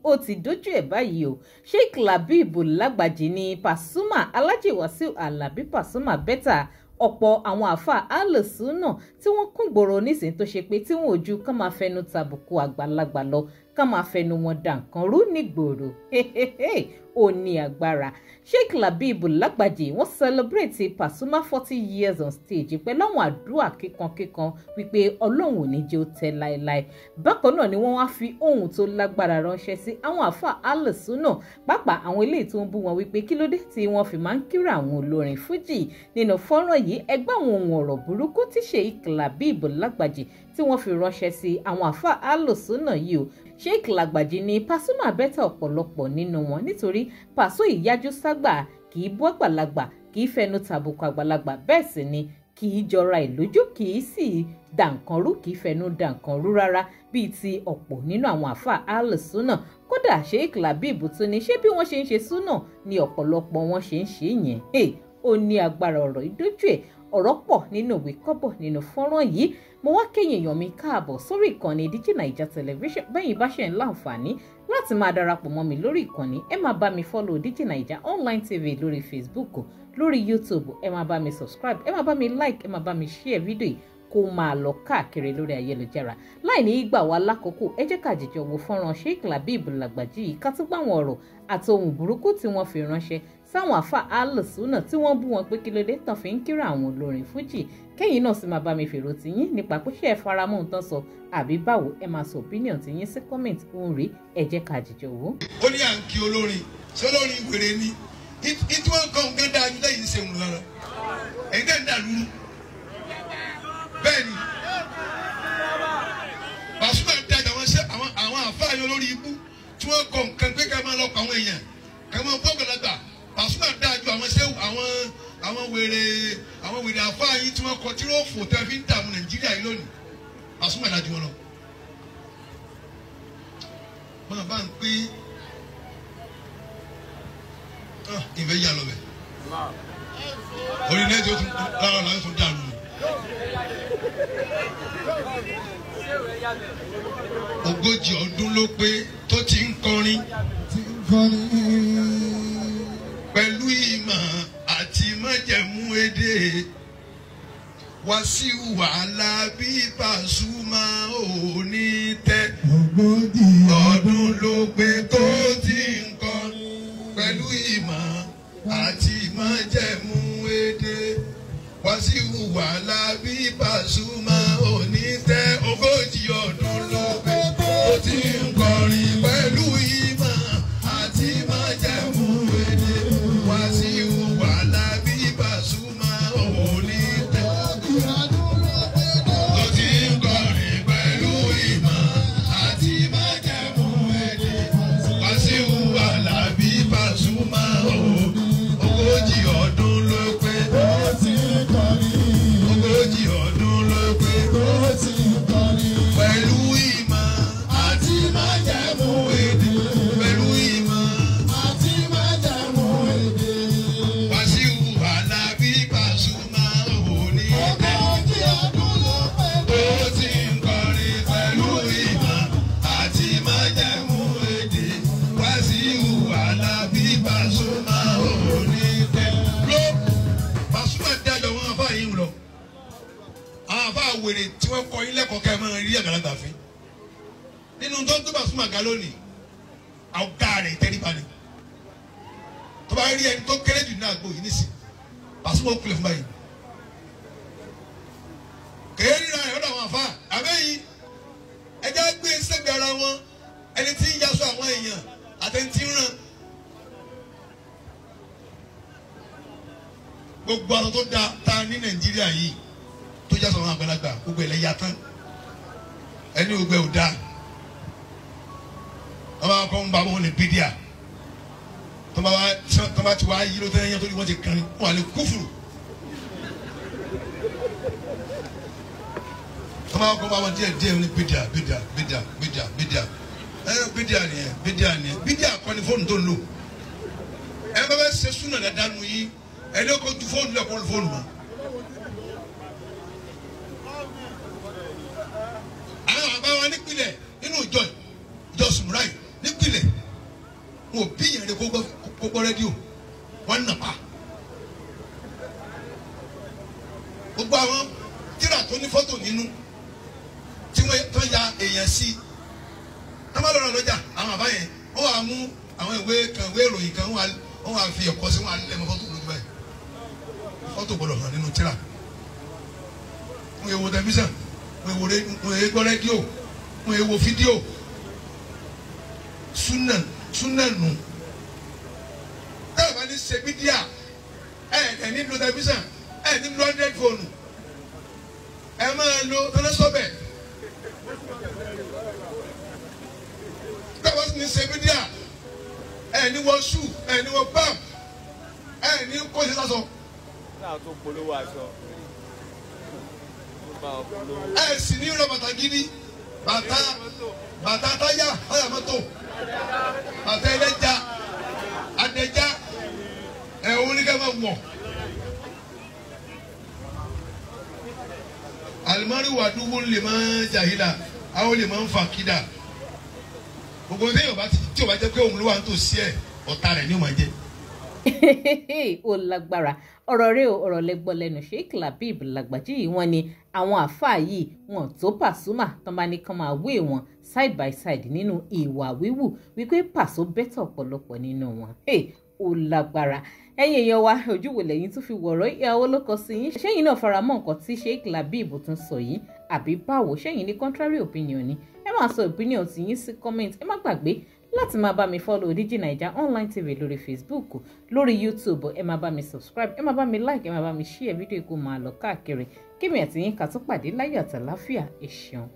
ó ti dójú ẹ̀ báyìí o. Sheikh Labeeb Lagbaji ní Pasuma Alhaji Wasiu Alabi Pasuma bẹ́tà ọ̀pọ̀ àwọn àáfàá alùsùnà tí wọ́n kún gbòòrò nísìnyí tó ṣe pé tí wọn ò ju kán máa fẹnu tàbùkù àgbàlagbà lọ kán máa fẹnu wọn dà nǹkan rú nígboro. Ó ní agbára. Sheikh Labeeb Lagbaji wọ́n celebrate Pasuma 40 years on stage pẹ̀lú àwọn àdúrà kíkankíkan wípé Ọlọ́run ò ní jẹ́ ó tẹ́ láéláé. Bákan náà ni wọ́n wá fi ohùn tó lágbára ránṣẹ́ sí àwọn àáfàá alùsùnà pàápàá àwọn eléyìí tó ń bú wọn wípé kí ló dé tí wọ́n fi máa ń kíra àwọn olórin fújì. Nínú fọ́nrán yìí ẹgbẹ́ àwọn ohun ọ̀rọ̀ burúkú tí Sheikh Labeeb Lagbaji tí wọ́n fi ránṣẹ́ sí àwọn àáfàá alùsùnà yìí o. Sheikh Lagbaji ní Pasuma bẹ́tà ọ̀pọ̀lọpọ̀ nínú wọn nítorí Paso ìyájú ságbà kì í bú àgbàlagbà kì í fẹnu tàbùkù àgbàlagbà bẹ́ẹ̀ sì ni kì í jọra ìlójú kì í sì dà nǹkan rú kì í fẹnu dà nǹkan rú rárá bíi ti ọ̀pọ̀ nínú àwọn àáfàá alùsùnà. Kódà Sheikh Labeeb tún ní ṣé bí wọ́n ṣe ń ṣe súnà ni ọ̀pọ̀lọpọ̀ wọn ṣe ń ṣe yẹn. Ó ní agbára ọ̀rọ̀ ìdójú ẹ̀ ọ̀rọ̀ pọ̀ nínú ìwé kọ́bọ̀ nínú fọ́nrán yìí. Mo wá kẹ́yìn èèyàn mi káàbọ̀ sórí ìkànnì DigiNaija Television bẹ́yìn bá ṣe ń láǹfààní láti máa darapọ̀ mọ́ mi lórí ìkànnì ẹ máa bá mi follow DigiNaija Online TV lórí Facebook lórí YouTube ẹ máa bá mi subscribe ẹ máa bá mi like ẹ máa bá mi share fídíò yìí kó máa lọ káàkiri lórí ayélujára. Láì ní gbà wá lákòókò ẹ jẹ́ ká jìjọ wo fọ́nrán Sheikh Labeeb Lagbaji yìí ká tún gbà wọn ọ̀rọ̀ àti ohun burúkú tí wọ́n fi ránṣẹ́ sáwọn àáfàá alùsùnà tí wọ́n bú wọn pé kí ló dé tán fi ń kíra àwọn olórin fújì. Kẹ́yìn náà sì máa bá mi fèrò tiyín nípa pé ṣé ẹ faramọ́ ohun tán sọ àbí báwo ẹ máa sọ opinion tiyín sí comment òun rí ẹ jẹ́ ká jìjọ wò. Ó ní à ń kí olórin sọlọ́rin wèrè ni ìtú wọn kàn ń gán dáa ju lẹ́yìn ṣe ń lọ ẹ̀yin tẹ́ ń dà lúrú bẹ́ẹ̀ ni Pasuma dájà wọn ṣe àwọn àfáà yọ lórí ikú tí wọ́n kọ nǹkan pé ká máa lọ pa àwọn èèyàn ká máa bọ́ gbàlagbà Pasuma dájú àwọn ṣe àwọn wèrè àfáà yìí tí wọ́n kọ tí wọ́n fò tẹ́ fi ń dààmú Nàìjíríà yìí lónìí Pasuma dájú wọn lọ. Wọ́n bá ń pín ìfẹ́ yà lọ bẹ̀ orí nẹ́ẹ̀tì ó tún lára ọ̀la ó tún dànù. Ogójì ọdún ló pé tó ti ń kọrin pẹ̀lú ìmọ̀ àti májẹ̀mú èdè Wasiu Alabi Pasuma ò ní tẹ́. Ogójì ọdún ló pé tó ti ń kọrin pẹ̀lú ìmọ̀ àti májẹ̀mú èdè Wasiu Alabi Pasuma ò ní tẹ́. Ogójì ọdún ló pé tó ti ń kọrin pẹ̀lú ìmọ̀ àti májẹ̀mú èdè Wasiu Alabi Pasuma ò ní tẹ́. Tó ti ń kọrin pẹ̀lú ìmọ̀ àti májẹ̀mú èdè Wasiu Alabi Pasuma ò ogójì ọdún ló pé tó ti ń kọrin. Ogójì ọdún ló pé tó ti ń kọrin pẹ̀lú ìmọ̀ àti májẹ̀mú èdè pẹ̀lú ìmọ̀ àti májẹ̀mú èdè Wasiu Alabi Pasuma ò ní tẹ́. Ogójì ọdún ló pé tó ti ń kọrin pẹ̀lú ìmọ̀ àti májẹ̀mú èdè Wasiu Alabi Pasuma ò ní tẹ́. Ló Pasuma dájọ́ wọn àbá yìí ń lọ àwọn àbá wèrè tí wọ́n kọ ilé ẹ̀kọ́ ká ẹ máa rí àgbàlagbà fín nínú tó ń tó Pasuma ga lónìí ọ̀gá rẹ̀ tẹ́ríba ni tó bá rí ẹni tó kéré jù ní àgbo yìí nísìn Pasuma ó kulẹ̀ fún báyìí kèé ríra ẹ̀ ọ̀dọ̀ àwọn àfa àbẹ́yìn ẹjẹ́ gbé sẹ́gbẹ̀ẹ́ ara wọn ẹni tí ń yaṣọ àwọn èèyàn àtẹni tí ń ràn gbogbo àwọn tó da ta ní Nàìjíríà yìí tó jásọ àwọn àgbàlagbà gbogbo ẹ̀ lẹ́yà tán ẹni gbogbo ẹ̀ ò da wọ́n bá kọ́ ń bá wọn lè bídíà tó bá ti wá yí ló tẹ́lẹ̀ yẹn tó ní wọ́n ti kàn wọ́n lè kúfùrù tó bá kọ́ bá wọn díẹ̀ ní bídíà bídíà kọ́ ni fóònù tó ń lò ẹ bá bẹ ṣe súnà dáadáa nù yí ẹni kò ju fóònù lẹ́kọ̀ọ́ ní fóònù mọ́. àwọn àbá wa nípìnlẹ̀ nínú ìjọ sùmùráì nípìnlẹ̀. wọn ò bí yẹn rẹ kó gbọ́ rédíò wọ́n nà pa. gbogbo àwọn tíra tó ní fọ́tò nínú tí wọ́n tó ya èèyàn sí wọ́n bá lọ́rọ̀ lọ́jà àwọn àbá yẹn wọ́n wà mú àwọn ìwé kan ìwé ìròyìn kan wọ́n wà fi ẹ̀kọ́ sí wọn alẹ́ mọ́ fọ́tò lójú báyìí fọ́tò gbọ́dọ̀ hàn nínú tíra wọ́n yẹ wo tẹlifíṣàn wọ́n yẹ gbọ́ rédíò wọ́n yẹ wo fídíò súnà nù táwọn bá ní ṣe mídíà ẹ̀ ní lo tẹlifíṣàn ẹ̀ ní lo android fóònù ẹ̀ máa lo tẹlẹsọ́bẹ̀ táwọn sì ní ṣe mídíà ẹ̀ ní wọ́n ṣù ẹ̀ ní wọ́n pam ẹ̀ ní kó ṣe sásọ. náà tó polówó aṣọ. ẹ̀ sì ní rọ bàtà gidi bàtà táyà ọ̀yà mọ́tò bàtà ẹlẹ́ja adẹ́já ẹ̀ òun ní ká máa wọ̀. alimari wa dugu lè máa jahila àwọn lè máa ń fa kídà gbogbo ní yorùbá tí o bá jẹ pé òun ló wà ń tò sí ẹ ọ̀tá rẹ̀ ni ó máa jẹ. ó lágbára ọ̀rọ̀ rẹ̀ o ọ̀rọ̀ lẹ́gbọ́n lẹ́nu Sheikh Labeeb Lagbaji yìí wọ́n ní àwọn àáfàá yìí wọn tó Pasuma tán bá ní kán máa wé wọn side by side nínú ìwà wíwù wípé Paso bẹ́tà ọ̀pọ̀lọpọ̀ nínú wọn. Ó lágbára ẹ̀yin èèyàn wa ojú wo lẹ́yìn tún fi wọ̀rọ̀ ìyàwó ló kọ sí yín ṣẹ́yìn náà faramọ́ nǹkan tí Sheikh Labeeb tún sọ yìí àbí báwo ṣẹ́yìn ní contrary opinion ni ẹ máa sọ opinion tí yín sí comment ẹ má gbàgbé láti máa bá mi follow DigiNaija online tv lórí Facebook lórí YouTube ẹ máa bá mi subscribe ẹ máa bá mi like ẹ máa bá mi share fídíò kó máa lọ káàkiri kí mi àti yín ká tún pàdé láyọ̀ àtàláfíà ẹ ṣeun.